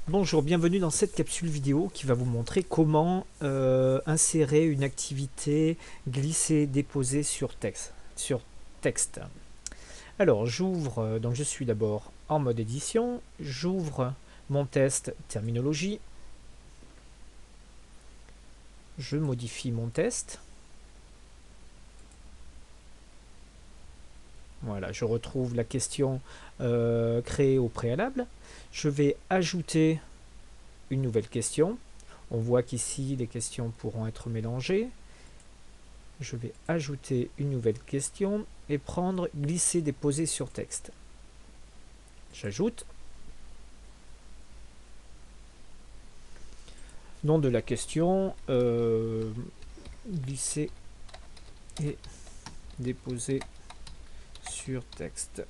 Bonjour, bienvenue dans cette capsule vidéo qui va vous montrer comment insérer une activité glisser déposer sur texte. Alors j'ouvre, donc je suis d'abord en mode édition, j'ouvre mon test terminologie, je modifie mon test. Voilà, je retrouve la question créée au préalable. Je vais ajouter une nouvelle question. On voit qu'ici les questions pourront être mélangées. Je vais ajouter une nouvelle question et prendre glisser déposer sur texte. J'ajoute. Nom de la question, glisser et déposer sur texte.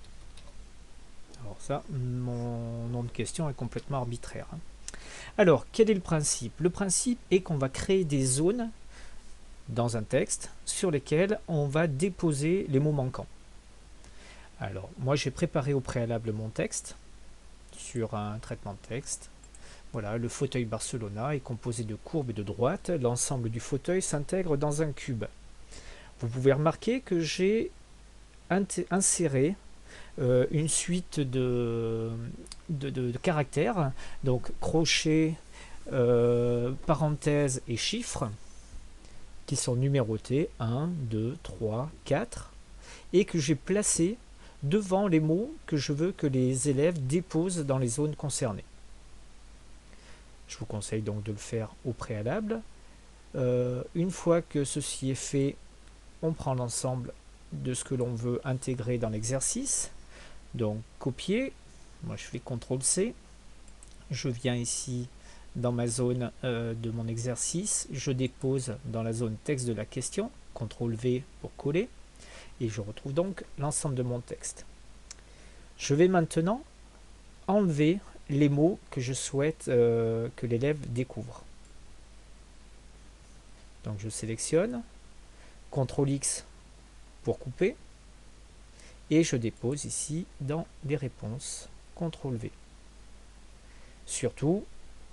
Alors ça, mon nom de question est complètement arbitraire. Alors, quel est le principe? Le principe est qu'on va créer des zones dans un texte sur lesquelles on va déposer les mots manquants. Alors, moi j'ai préparé au préalable mon texte sur un traitement de texte. Voilà, le fauteuil Barcelona est composé de courbes et de droites. L'ensemble du fauteuil s'intègre dans un cube. Vous pouvez remarquer que j'ai inséré une suite de caractères, donc crochet, parenthèses et chiffres, qui sont numérotés 1, 2, 3, 4, et que j'ai placé devant les mots que je veux que les élèves déposent dans les zones concernées. Je vous conseille donc de le faire au préalable. Une fois que ceci est fait, on prend l'ensemble de ce que l'on veut intégrer dans l'exercice. Donc copier, moi je fais CTRL-C, je viens ici dans ma zone de mon exercice, je dépose dans la zone texte de la question, CTRL-V pour coller, et je retrouve donc l'ensemble de mon texte. Je vais maintenant enlever les mots que je souhaite que l'élève découvre. Donc je sélectionne, CTRL-X pour couper, et je dépose ici dans les réponses, CTRL-V. Surtout,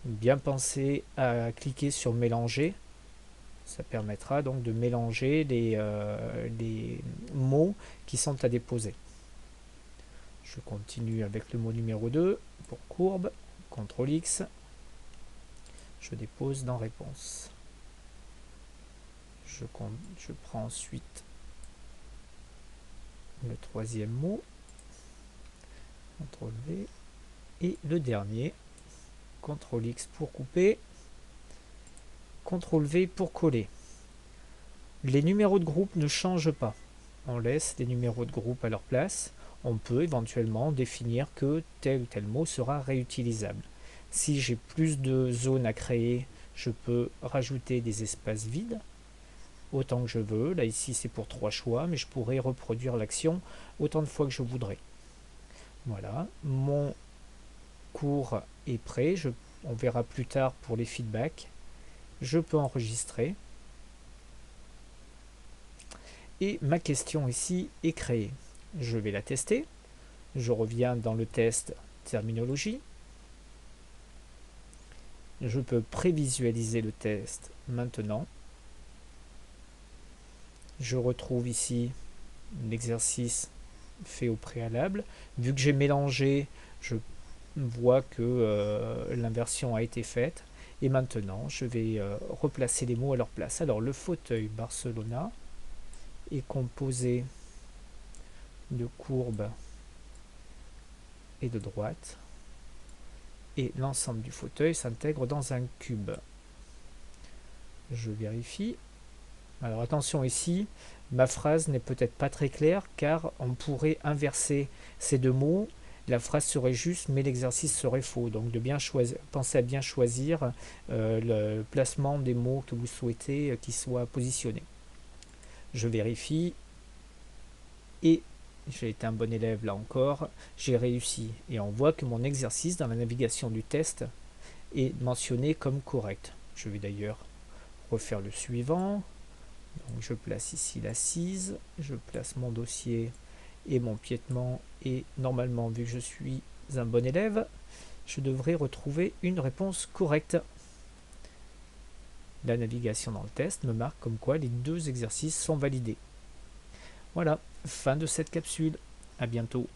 bien penser à cliquer sur mélanger, ça permettra donc de mélanger les mots qui sont à déposer. Je continue avec le mot numéro 2 pour courbe, CTRL-X, je dépose dans réponse. Je prends ensuite le troisième mot, CTRL-V, et le dernier, CTRL-X pour couper, CTRL-V pour coller. Les numéros de groupe ne changent pas. On laisse les numéros de groupe à leur place. On peut éventuellement définir que tel ou tel mot sera réutilisable. Si j'ai plus de zones à créer, je peux rajouter des espaces vides autant que je veux. Là ici c'est pour 3 choix, mais je pourrais reproduire l'action autant de fois que je voudrais. Voilà, mon cours est prêt. On verra plus tard pour les feedbacks. Je peux enregistrer. Et ma question ici est créée. Je vais la tester. Je reviens dans le test terminologie. Je peux prévisualiser le test maintenant. Je retrouve ici l'exercice fait au préalable. Vu que j'ai mélangé, je vois que l'inversion a été faite. Et maintenant, je vais replacer les mots à leur place. Alors, le fauteuil Barcelona est composé de courbes et de droites. Et l'ensemble du fauteuil s'intègre dans un cube. Je vérifie. Alors attention ici, ma phrase n'est peut-être pas très claire car on pourrait inverser ces deux mots. La phrase serait juste mais l'exercice serait faux. Donc de bien pensez à bien choisir le placement des mots que vous souhaitez qu'ils soient positionnés. Je vérifie et j'ai été un bon élève là encore, j'ai réussi. Et on voit que mon exercice dans la navigation du test est mentionné comme correct. Je vais d'ailleurs refaire le suivant. Donc je place ici l'assise, je place mon dossier et mon piétement, et normalement vu que je suis un bon élève, je devrais retrouver une réponse correcte. La navigation dans le test me marque comme quoi les 2 exercices sont validés. Voilà, fin de cette capsule. À bientôt.